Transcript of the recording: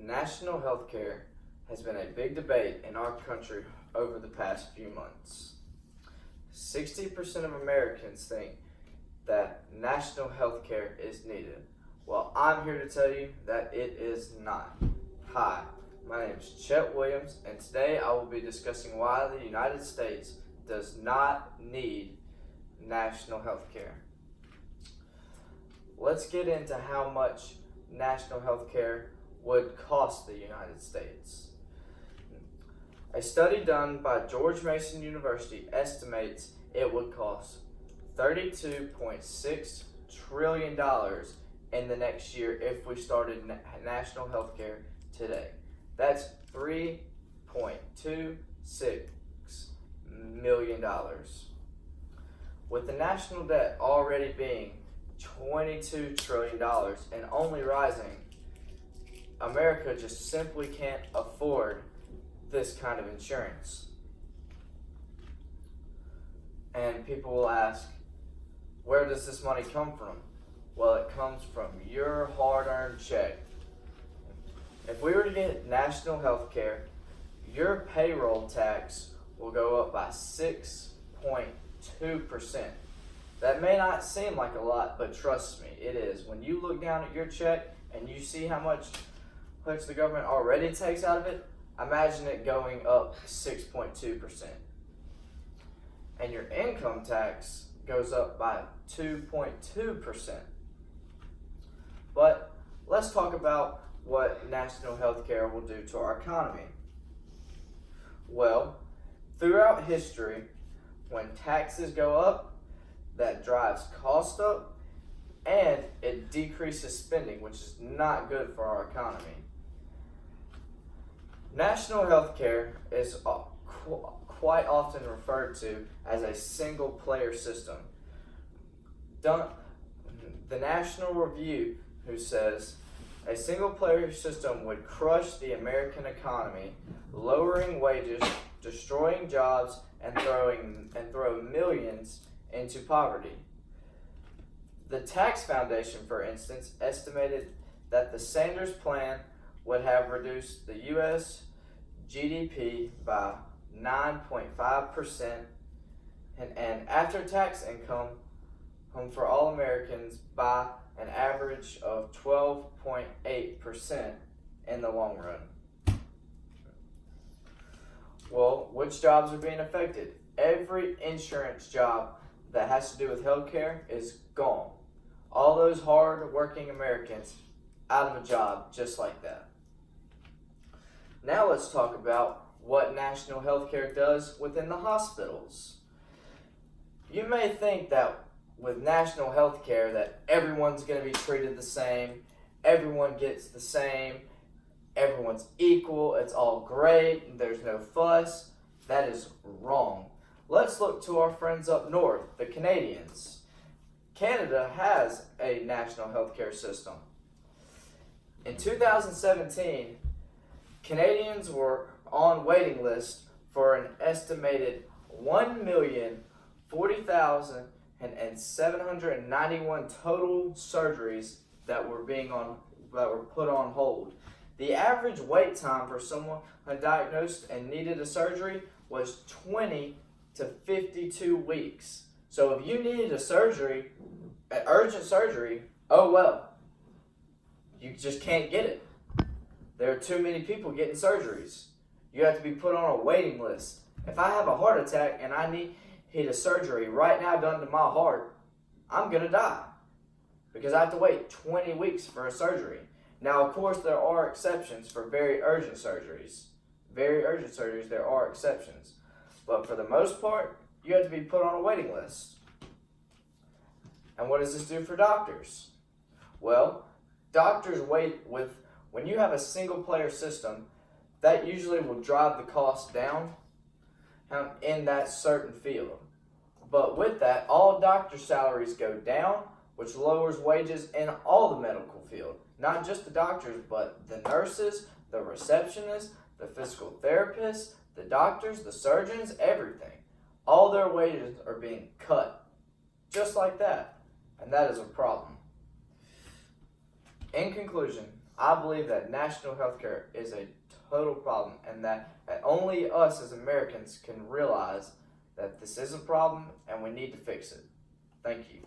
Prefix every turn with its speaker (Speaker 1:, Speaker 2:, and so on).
Speaker 1: National health care has been a big debate in our country over the past few months. 60% of Americans think that national health care is needed. Well, I'm here to tell you that it is not. Hi, my name is Chet Williams, and today I will be discussing why the United States does not need national health care. Let's get into how much national health care would cost the United States. A study done by George Mason University estimates it would cost $32.6 trillion in the next year if we started national health care today. That's $3.26 million. With the national debt already being $22 trillion and only rising, America just simply can't afford this kind of insurance. And people will ask, where does this money come from? Well, it comes from your hard-earned check. If we were to get national health care, your payroll tax will go up by 6.2%. That may not seem like a lot, but trust me, it is. When you look down at your check and you see how much the government already takes out of it, imagine it going up 6.2%. And your income tax goes up by 2.2%. But let's talk about what national health care will do to our economy. Well, throughout history, when taxes go up, that drives cost up and it decreases spending, which is not good for our economy. National health care is quite often referred to as a single-player system. The National Review, who says, a single-player system would crush the American economy, lowering wages, destroying jobs, and throw millions into poverty. The Tax Foundation, for instance, estimated that the Sanders Plan would have reduced the U.S. GDP by 9.5% and after-tax income for all Americans by an average of 12.8% in the long run. Well, which jobs are being affected? Every insurance job that has to do with healthcare is gone. All those hard-working Americans out of a job just like that. Now let's talk about what national health care does within the hospitals. You may think that with national health care that everyone's going to be treated the same, everyone gets the same, everyone's equal, it's all great, there's no fuss. That is wrong. Let's look to our friends up north, the Canadians. Canada has a national health care system. In 2017, Canadians were on waiting list for an estimated 1,040,791 total surgeries that were put on hold. The average wait time for someone diagnosed and needed a surgery was 20 to 52 weeks. So if you needed a surgery, an urgent surgery, oh well, you just can't get it. There are too many people getting surgeries. You have to be put on a waiting list. If I have a heart attack and I need a surgery right now done to my heart, I'm going to die because I have to wait 20 weeks for a surgery. Now, of course, there are exceptions for very urgent surgeries. Very urgent surgeries, there are exceptions. But for the most part, you have to be put on a waiting list. And what does this do for doctors? Well, doctors when you have a single-player system, that usually will drive the cost down in that certain field. But with that, all doctor salaries go down, which lowers wages in all the medical field. Not just the doctors, but the nurses, the receptionists, the physical therapists, the doctors, the surgeons, everything. All their wages are being cut. Just like that. And that is a problem. In conclusion, I believe that national health care is a total problem, and that only us as Americans can realize that this is a problem and we need to fix it. Thank you.